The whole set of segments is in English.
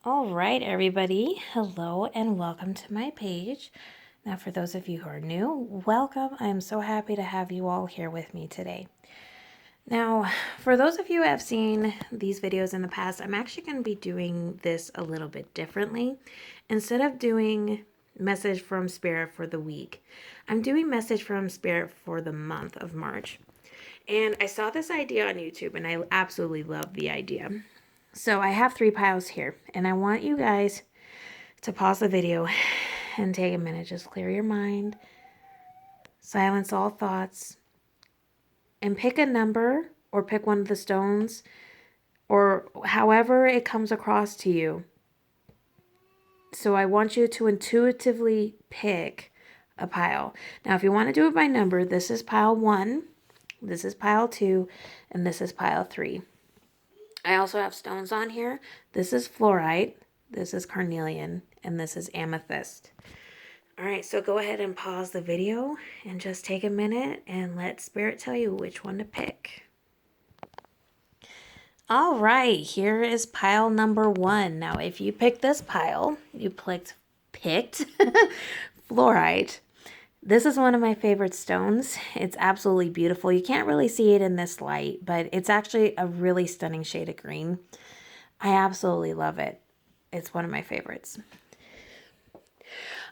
All right, everybody. Hello and welcome to my page. Now, for those of you who are new, welcome. I am so happy to have you all here with me today. Now, for those of you who have seen these videos in the past, I'm actually going to be doing this a little bit differently. Instead of doing message from Spirit for the week, I'm doing message from Spirit for the month of March. And I saw this idea on YouTube and I absolutely love the idea. So I have 3 piles here, and I want you guys to pause the video and take a minute. Just clear your mind, silence all thoughts, and pick a number or pick one of the stones or however it comes across to you. So I want you to intuitively pick a pile. Now, if you want to do it by number, this is pile 1, this is pile 2, and this is pile 3. I also have stones on here. This is fluorite, this is carnelian, and this is amethyst. All right, so go ahead and pause the video and just take a minute and let Spirit tell you which one to pick. All right, here is pile number 1. Now, if you picked this pile, you picked fluorite. This is one of my favorite stones. It's absolutely beautiful. You can't really see it in this light, but it's actually a really stunning shade of green. I absolutely love it. It's one of my favorites.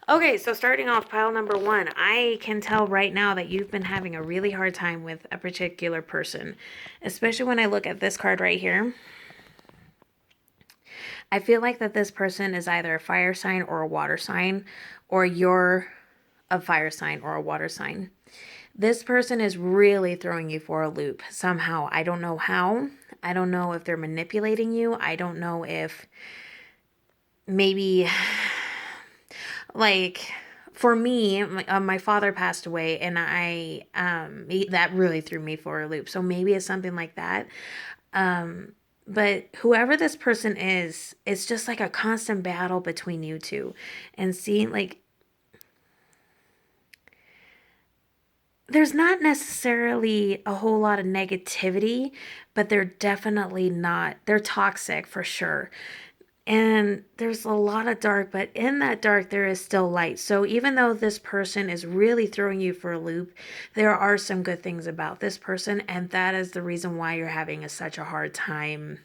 Okay, so starting off pile number 1, I can tell right now that you've been having a really hard time with a particular person, especially when I look at this card right here. I feel like that this person is either a fire sign or a water sign, or you're a fire sign or a water sign. This person is really throwing you for a loop somehow. I don't know how. I don't know if they're manipulating you. I don't know if maybe, like, for me, my father passed away, and that really threw me for a loop. So maybe it's something like that. But whoever this person is, it's just like a constant battle between you two, and seeing like there's not necessarily a whole lot of negativity, but they're definitely not. They're toxic for sure. And there's a lot of dark, but in that dark, there is still light. So even though this person is really throwing you for a loop, there are some good things about this person. And that is the reason why you're having such a hard time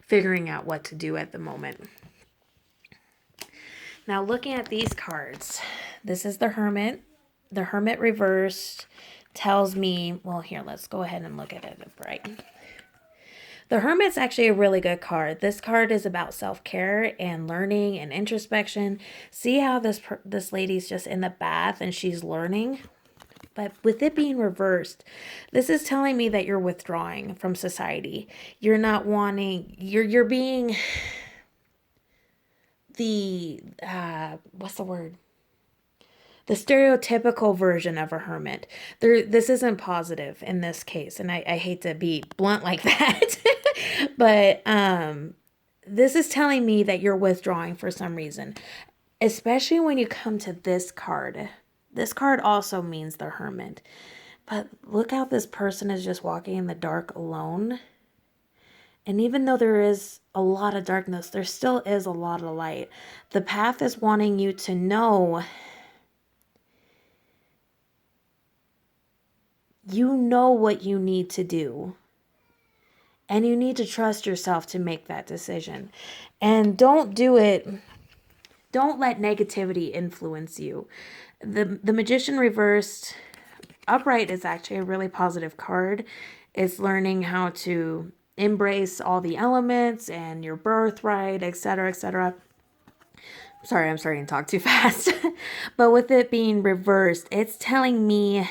figuring out what to do at the moment. Now, looking at these cards, this is the Hermit. The Hermit reversed tells me, well, here, let's go ahead and look at it upright. The Hermit's actually a really good card. This card is about self-care and learning and introspection. See how this lady's just in the bath and she's learning? But with it being reversed, this is telling me that you're withdrawing from society. You're not wanting, you're being the, what's the word? The stereotypical version of a hermit. This isn't positive in this case, and I hate to be blunt like that, but this is telling me that you're withdrawing for some reason, especially when you come to this card. This card also means the Hermit, but look how this person is just walking in the dark alone. And even though there is a lot of darkness, there still is a lot of light. The path is wanting you to know what you need to do. And you need to trust yourself to make that decision. And don't let negativity influence you. The Magician reversed upright is actually a really positive card. It's learning how to embrace all the elements and your birthright, etc., etc. Sorry, I'm starting to talk too fast. But with it being reversed, it's telling me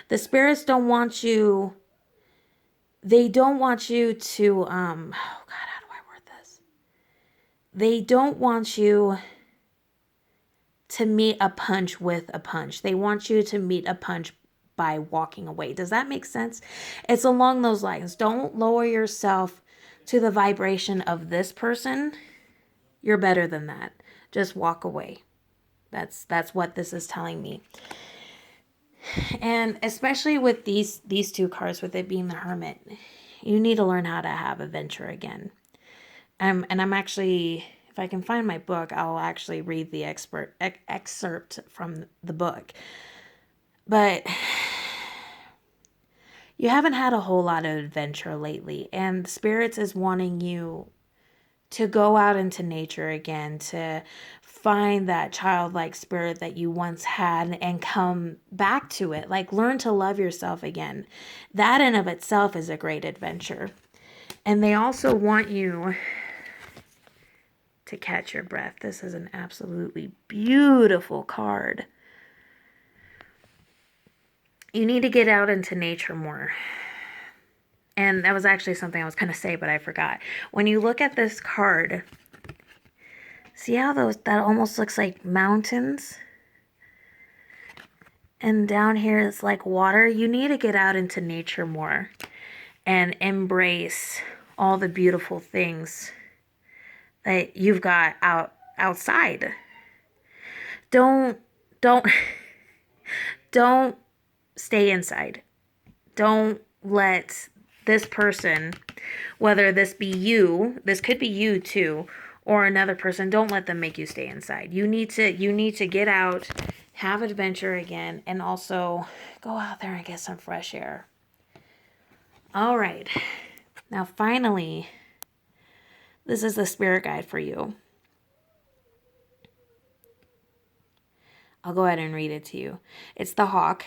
the spirits don't want you. They don't want you to, oh God, how do I word this? They don't want you to meet a punch with a punch. They want you to meet a punch by walking away. Does that make sense? It's along those lines. Don't lower yourself to the vibration of this person. You're better than that. Just walk away. That's what this is telling me. And especially with these 2 cards, with it being the Hermit, you need to learn how to have adventure again. And I'm actually, if I can find my book, I'll actually read the excerpt from the book. But you haven't had a whole lot of adventure lately, and Spirits is wanting you to go out into nature again, to find that childlike spirit that you once had and come back to it. Like, learn to love yourself again. That in of itself is a great adventure. And they also want you to catch your breath. This is an absolutely beautiful card. You need to get out into nature more. And that was actually something I was going to say, but I forgot. When you look at this card, see how that almost looks like mountains? And down here it's like water. You need to get out into nature more and embrace all the beautiful things that you've got outside. Don't don't stay inside. Don't let this person, whether this be you, this could be you too, or another person, don't let them make you stay inside. You need to get out, have adventure again, and also go out there and get some fresh air. All right. Now finally, this is the spirit guide for you. I'll go ahead and read it to you. It's the hawk.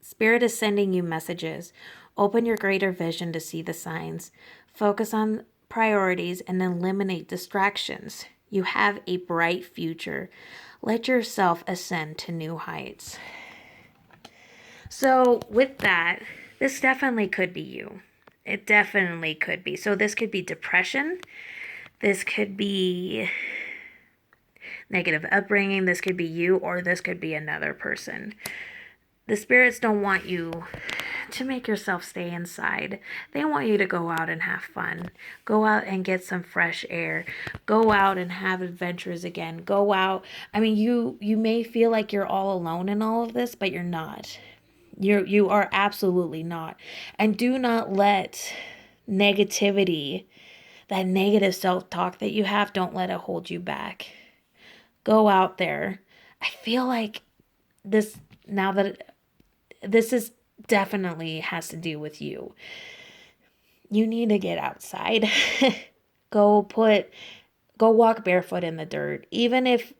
Spirit is sending you messages. Open your greater vision to see the signs. Focus on priorities and eliminate distractions. You have a bright future. Let yourself ascend to new heights. So with that, this definitely could be you. It definitely could be. So this could be depression. This could be negative upbringing. This could be you, or this could be another person. The spirits don't want you to make yourself stay inside. They want you to go out and have fun. Go out and get some fresh air. Go out and have adventures again. Go out. I mean, you may feel like you're all alone in all of this, but you're not. You are absolutely not. And do not let negativity, that negative self-talk that you have, don't let it hold you back. Go out there. I feel like this, now that this is definitely has to do with you. You need to get outside. Go walk barefoot in the dirt. Even if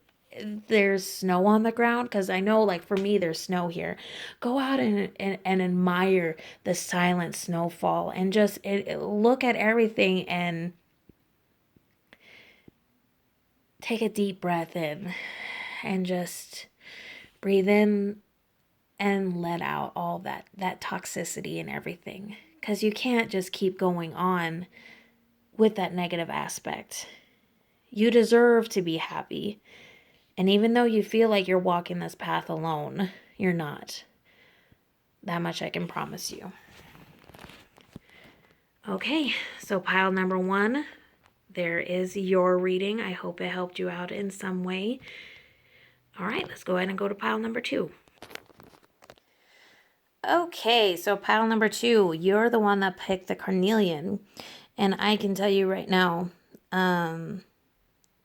there's snow on the ground, because I know, like, for me, there's snow here. Go out and admire the silent snowfall and just look at everything and take a deep breath in and just breathe in and let out all that toxicity and everything. Because you can't just keep going on with that negative aspect. You deserve to be happy. And even though you feel like you're walking this path alone, you're not. That much I can promise you. Okay, so pile number 1, there is your reading. I hope it helped you out in some way. All right, let's go ahead and go to pile number 2. Okay, so pile number 2, you're the one that picked the carnelian. And I can tell you right now,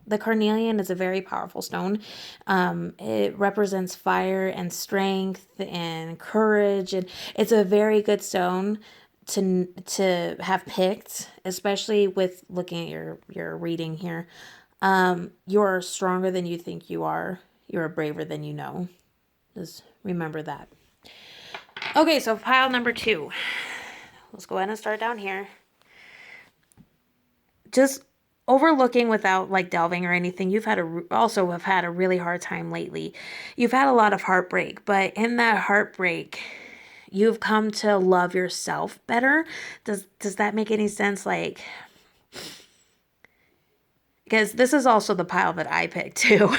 the carnelian is a very powerful stone. It represents fire and strength and courage. And it's a very good stone to have picked, especially with looking at your reading here. You're stronger than you think you are. You're braver than you know. Just remember that. Okay, so pile number 2. Let's go ahead and start down here. Just overlooking without like delving or anything, you've had also have had a really hard time lately. You've had a lot of heartbreak, but in that heartbreak, you've come to love yourself better. Does that make any sense? Like, because this is also the pile that I picked too.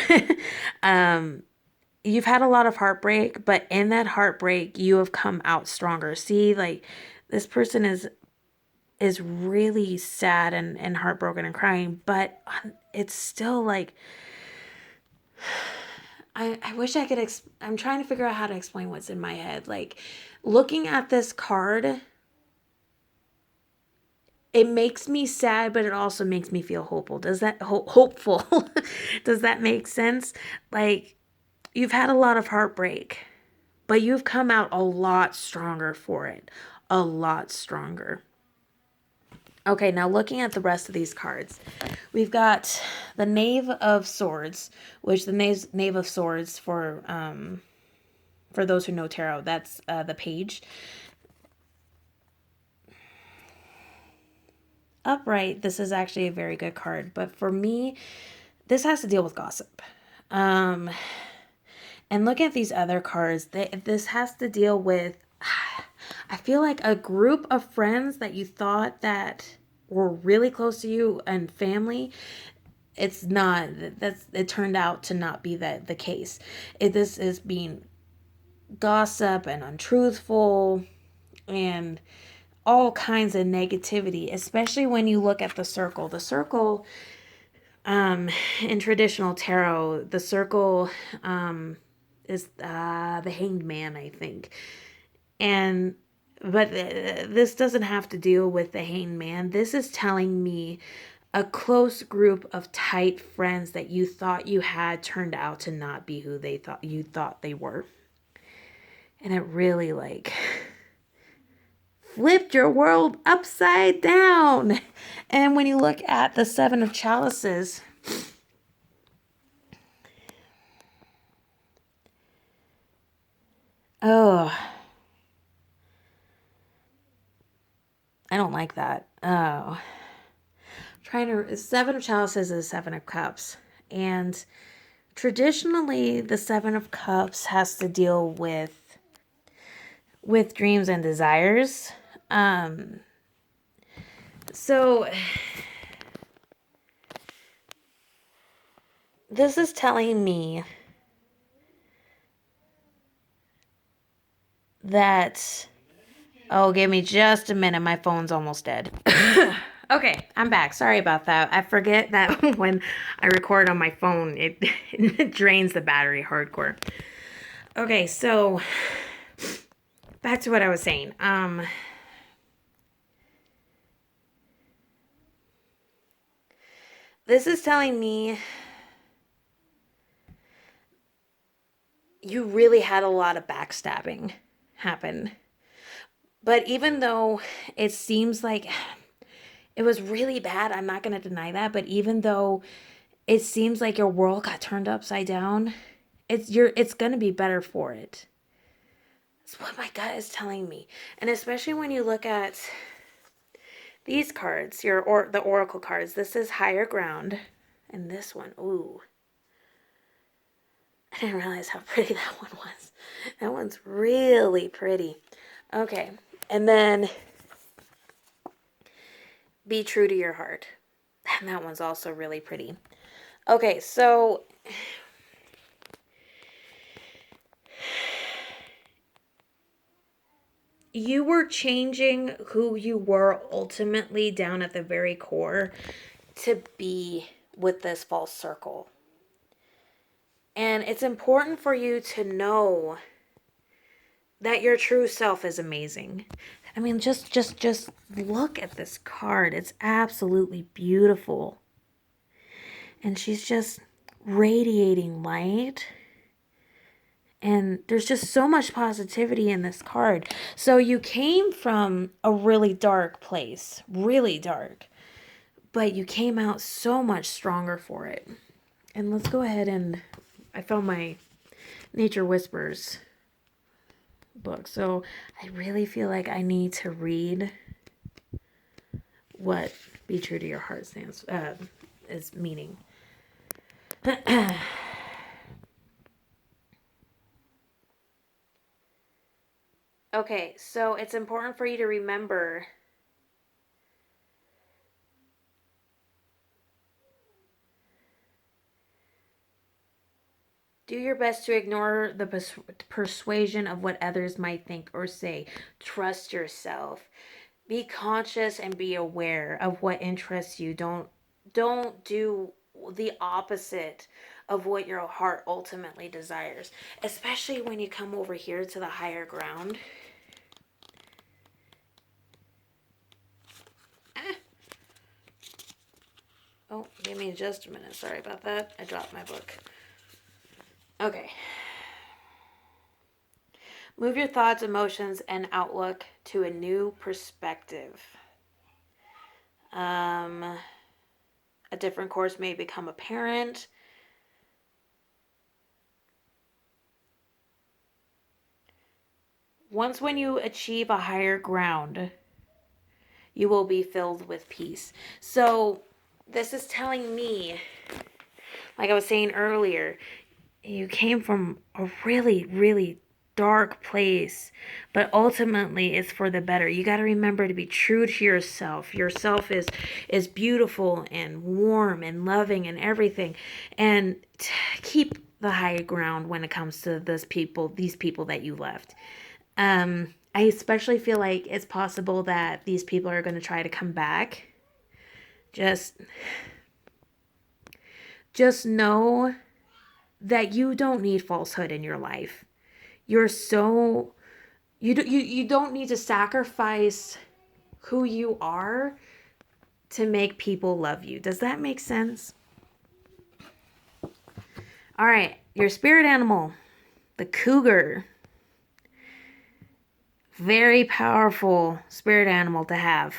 You've had a lot of heartbreak, but in that heartbreak, you have come out stronger. See, like, this person is really sad and heartbroken and crying, but it's still like, I wish I could, I'm trying to figure out how to explain what's in my head. Like, looking at this card, it makes me sad, but it also makes me feel hopeful. Does that hopeful? Does that make sense? Like, you've had a lot of heartbreak, but you've come out a lot stronger for it. A lot stronger. Okay, now looking at the rest of these cards, we've got the Knave of Swords, which the Knave of Swords, for those who know tarot, that's the page. Upright, this is actually a very good card, but for me, this has to deal with gossip. And looking at these other cards, this has to deal with, I feel like, a group of friends that you thought that were really close to you and family. It's not. It turned out to not be the case. This is being gossip and untruthful and all kinds of negativity, especially when you look at the circle. The circle, in traditional tarot, the circle is the Hanged Man, I think. But this doesn't have to deal with the Hanged Man. This is telling me a close group of tight friends that you thought you had turned out to not be who you thought they were. And it really, like, flipped your world upside down. And when you look at the Seven of Chalices, oh, I don't like that. Oh, Seven of Chalices is Seven of Cups. And traditionally, the Seven of Cups has to deal with dreams and desires. So this is telling me that, oh, give me just a minute. My phone's almost dead. Okay, I'm back. Sorry about that. I forget that when I record on my phone, it drains the battery hardcore. Okay, so back to what I was saying. This is telling me you really had a lot of backstabbing happen. But even though it seems like it was really bad, I'm not going to deny that, but even though it seems like your world got turned upside down, it's going to be better for it. That's what my gut is telling me. And especially when you look at these cards, the oracle cards, this is higher ground. And this one, ooh. I didn't realize how pretty that one was. That one's really pretty. Okay. And then be true to your heart. And that one's also really pretty. Okay, so you were changing who you were ultimately down at the very core to be with this false circle. And it's important for you to know that your true self is amazing. I mean, just look at this card. It's absolutely beautiful. And she's just radiating light. And there's just so much positivity in this card. So you came from a really dark place, really dark. But you came out so much stronger for it. And let's go ahead and, I found my Nature Whispers book. So I really feel like I need to read what Be True to Your Heart is meaning. Okay, so it's important for you to remember do your best to ignore the persuasion of what others might think or say. Trust yourself. Be conscious and be aware of what interests you. Don't do the opposite of what your heart ultimately desires, especially when you come over here to the higher ground. Oh, give me just a minute. Sorry about that. I dropped my book. Okay. Move your thoughts, emotions, and outlook to a new perspective. A different course may become apparent. Once when you achieve a higher ground, you will be filled with peace. So this is telling me, like I was saying earlier, you came from a really, really dark place, but ultimately it's for the better. You got to remember to be true to yourself. Yourself is beautiful and warm and loving and everything, and keep the high ground when it comes to these people that you left. I especially feel like it's possible that these people are going to try to come back. Just know that you don't need falsehood in your life. You don't need to sacrifice who you are to make people love you. Does that make sense? All right, your spirit animal, the cougar. Very powerful spirit animal to have.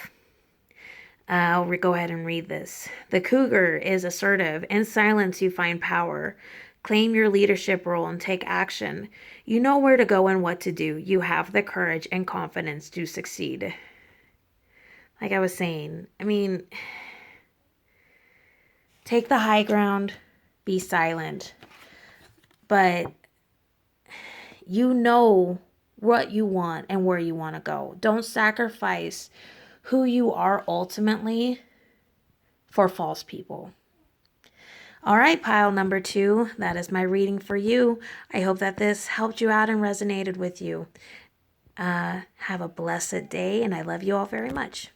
I'll go ahead and read this. The cougar is assertive. In silence, you find power. Claim your leadership role and take action. You know where to go and what to do. You have the courage and confidence to succeed. Like I was saying, I mean, take the high ground, be silent. But you know what you want and where you want to go. Don't sacrifice who you are ultimately for false people. All right, pile number 2, that is my reading for you. I hope that this helped you out and resonated with you. Have a blessed day, and I love you all very much.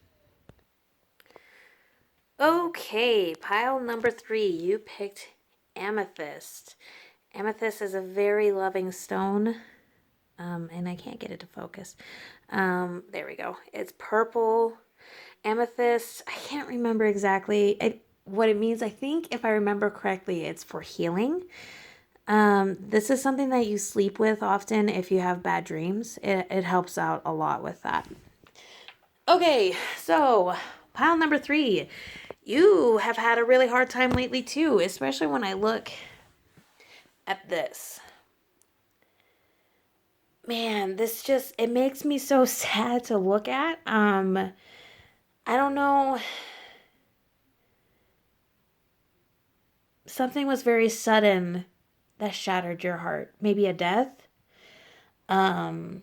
Okay, pile number 3, you picked amethyst. Amethyst is a very loving stone. And I can't get it to focus. There we go. It's purple. Amethyst, I can't remember exactly what it means. I think if I remember correctly, it's for healing. This is something that you sleep with often if you have bad dreams. It helps out a lot with that. Okay, so pile number 3. You have had a really hard time lately too, especially when I look at this. Man, it makes me so sad to look at. I don't know. Something was very sudden that shattered your heart. Maybe a death. Yeah,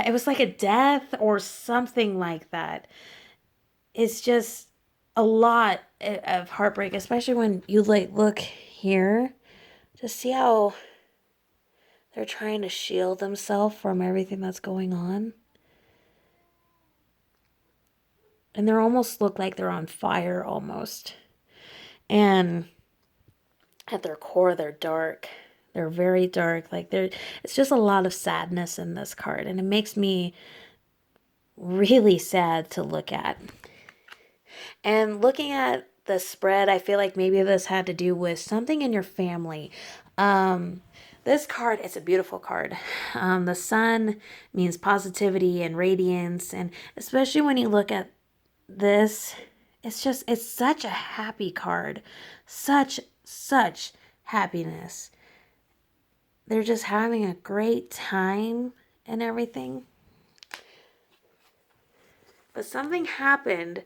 it was like a death or something like that. It's just a lot of heartbreak, especially when you look here. Just see how they're trying to shield themselves from everything that's going on. And they almost look like they're on fire almost. And at their core, they're dark. They're very dark. It's just a lot of sadness in this card. And it makes me really sad to look at. And looking at the spread, I feel like maybe this had to do with something in your family. This card, it's a beautiful card. The sun means positivity and radiance. And especially when you look at this, it's such a happy card. Such happiness. They're just having a great time and everything. But something happened.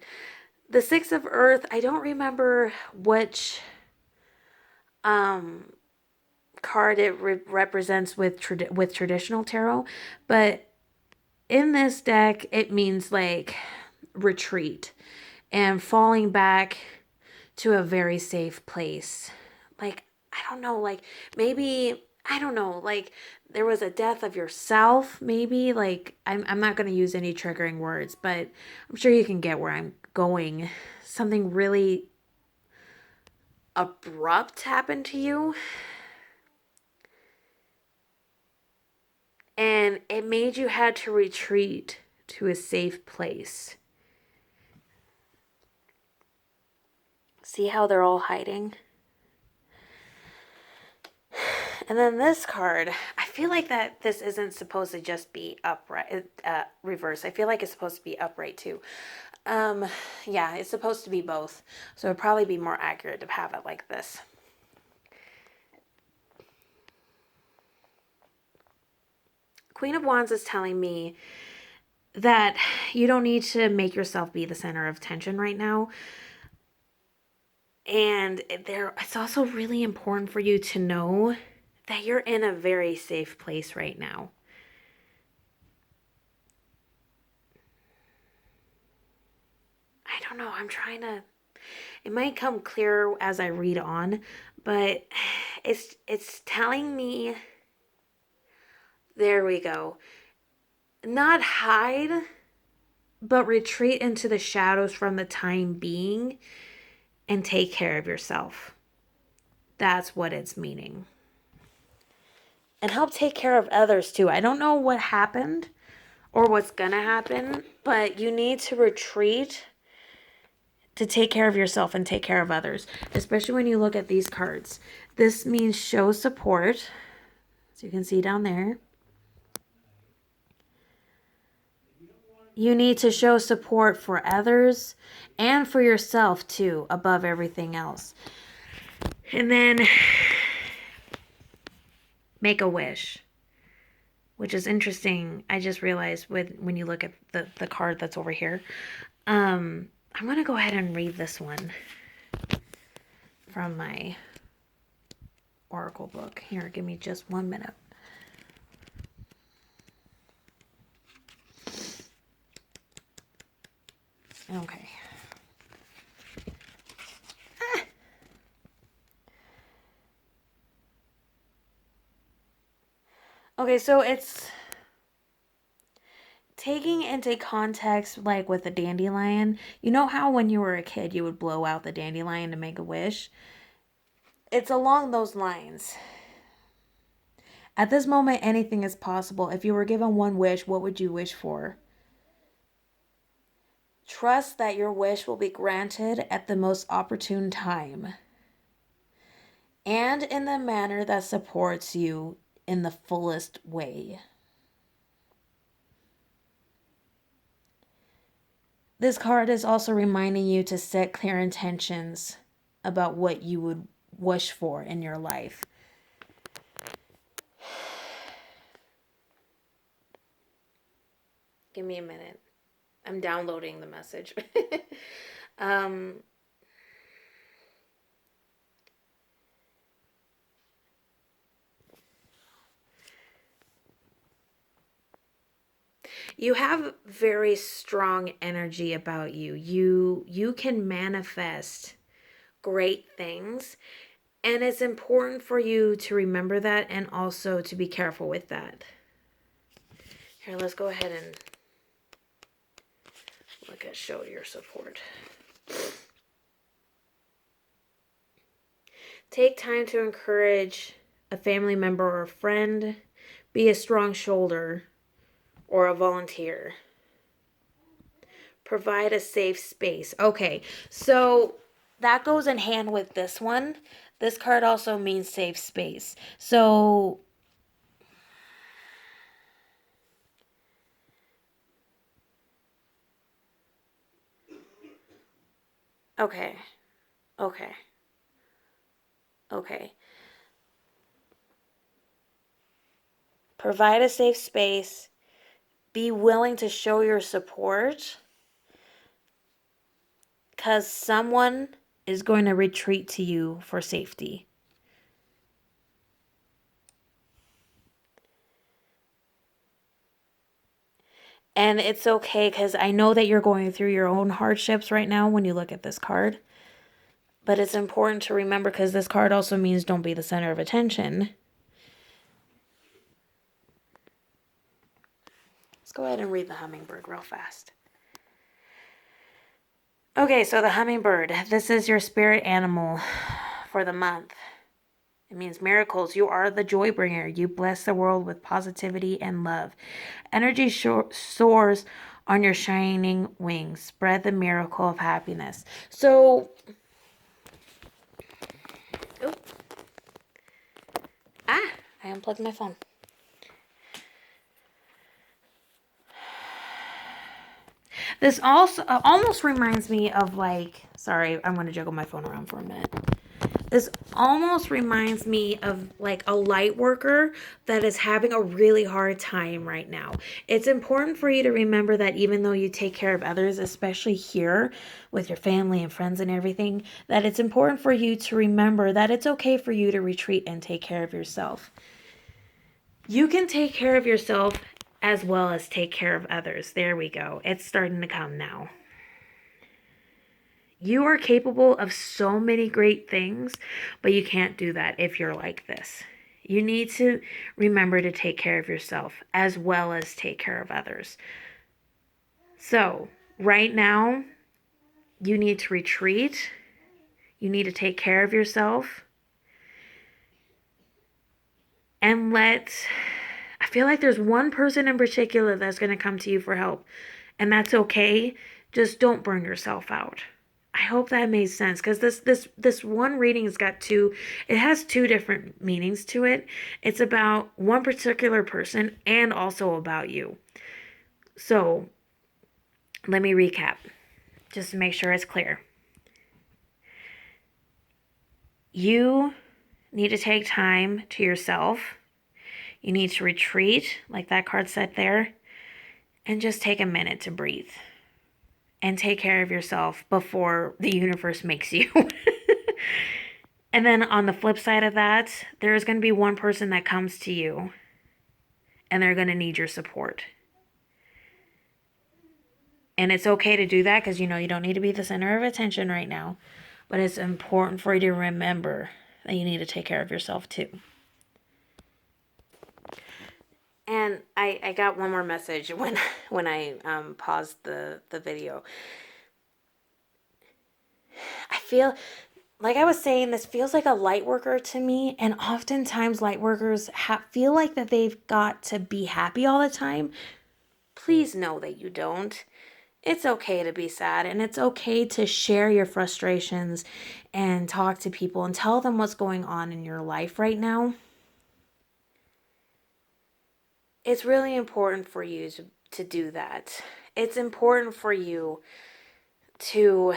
The Six of Earth, I don't remember which card it represents with traditional tarot, but in this deck it means like retreat and falling back to a very safe place. Like, I don't know, like maybe, I don't know, like there was a death of yourself, maybe. Like, I'm not going to use any triggering words, but I'm sure you can get where I'm going. Something really abrupt happened to you. And it made you had to retreat to a safe place. See how they're all hiding? And then this card, I feel like that this isn't supposed to just be upright, reverse. I feel like it's supposed to be upright too. Yeah, it's supposed to be both. So it'd probably be more accurate to have it like this. Queen of Wands is telling me that you don't need to make yourself be the center of attention right now. And it's also really important for you to know that you're in a very safe place right now. I don't know. It might come clearer as I read on, but it's telling me, there we go. Not hide, but retreat into the shadows from the time being and take care of yourself. That's what it's meaning. And help take care of others too. I don't know what happened or what's gonna happen, but you need to retreat to take care of yourself and take care of others, especially when you look at these cards. This means show support, as you can see down there. You need to show support for others and for yourself too, above everything else. And then make a wish, which is interesting. I just realized when you look at the card that's over here. I'm going to go ahead and read this one from my oracle book. Here, give me just 1 minute. Okay. Okay, so it's taking into context, like with the dandelion. You know how when you were a kid, you would blow out the dandelion to make a wish? It's along those lines. At this moment, anything is possible. If you were given one wish, what would you wish for? Trust that your wish will be granted at the most opportune time and in the manner that supports you in the fullest way. This card is also reminding you to set clear intentions about what you would wish for in your life. Give me a minute. I'm downloading the message. You have very strong energy about you. You can manifest great things, and it's important for you to remember that and also to be careful with that. Here, let's go ahead and look at show your support. Take time to encourage a family member or a friend. Be a strong shoulder or a volunteer. Provide a safe space. Okay, so that goes in hand with this one. This card also means safe space. So okay. Provide a safe space. Be willing to show your support, because someone is going to retreat to you for safety. And it's okay, because I know that you're going through your own hardships right now when you look at this card. But it's important to remember, because this card also means don't be the center of attention. Let's go ahead and read the hummingbird real fast. Okay, so the hummingbird, this is your spirit animal for the month. It means miracles. You are the joy bringer. You bless the world with positivity and love. Energy soars on your shining wings. Spread the miracle of happiness. So I unplugged my phone. This also almost reminds me of like, sorry, I'm going to juggle my phone around for a minute. This almost reminds me of like a light worker that is having a really hard time right now. It's important for you to remember that even though you take care of others, especially here with your family and friends and everything, that it's important for you to remember that it's okay for you to retreat and take care of yourself. You can take care of yourself as well as take care of others. There we go. It's starting to come now. You are capable of so many great things, but you can't do that if you're like this. You need to remember to take care of yourself as well as take care of others. So, right now, you need to retreat. You need to take care of yourself. And I feel like there's one person in particular that's going to come to you for help. And that's okay. Just don't burn yourself out. I hope that made sense, because this one reading has two different meanings to it. It's about one particular person and also about you. So let me recap, just to make sure it's clear. You need to take time to yourself. You need to retreat, like that card said there, and just take a minute to breathe. And take care of yourself before the universe makes you. And then on the flip side of that, there's going to be one person that comes to you and they're going to need your support. And it's okay to do that because you don't need to be the center of attention right now. But it's important for you to remember that you need to take care of yourself too. And I got one more message when I paused the video. I feel, like I was saying, this feels like a light worker to me. And oftentimes light workers feel like that they've got to be happy all the time. Please know that you don't. It's okay to be sad, and it's okay to share your frustrations and talk to people and tell them what's going on in your life right now. It's really important for you to do that. It's important for you to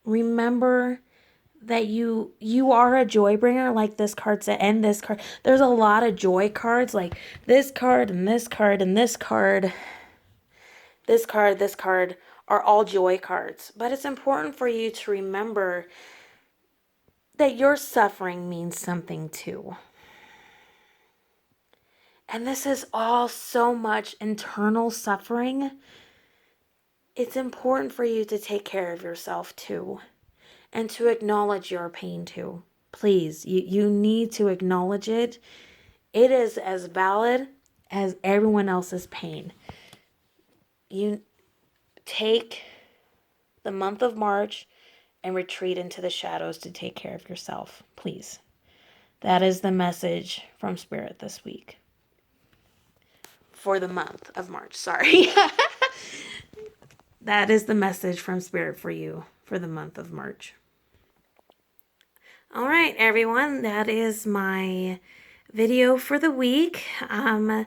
remember that you are a joy bringer, like this card said, and this card. There's a lot of joy cards, like this card and this card and this card. This card are all joy cards. But it's important for you to remember that your suffering means something too. And this is all so much internal suffering. It's important for you to take care of yourself too. And to acknowledge your pain too. Please, you need to acknowledge it. It is as valid as everyone else's pain. You take the month of March and retreat into the shadows to take care of yourself, please. That is the message from Spirit this week. For the month of March, sorry. That is the message from Spirit for you for the month of March. All right, everyone, that is my video for the week. I'm going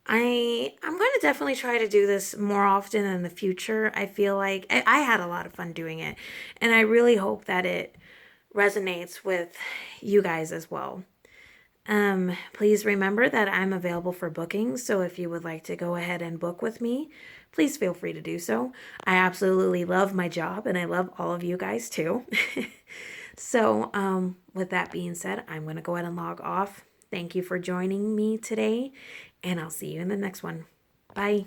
to definitely try to do this more often in the future. I feel like I had a lot of fun doing it, and I really hope that it resonates with you guys as well. Please remember that I'm available for bookings, so if you would like to go ahead and book with me, please feel free to do so. I absolutely love my job, and I love all of you guys too. So, with that being said, I'm going to go ahead and log off. Thank you for joining me today, and I'll see you in the next one. Bye.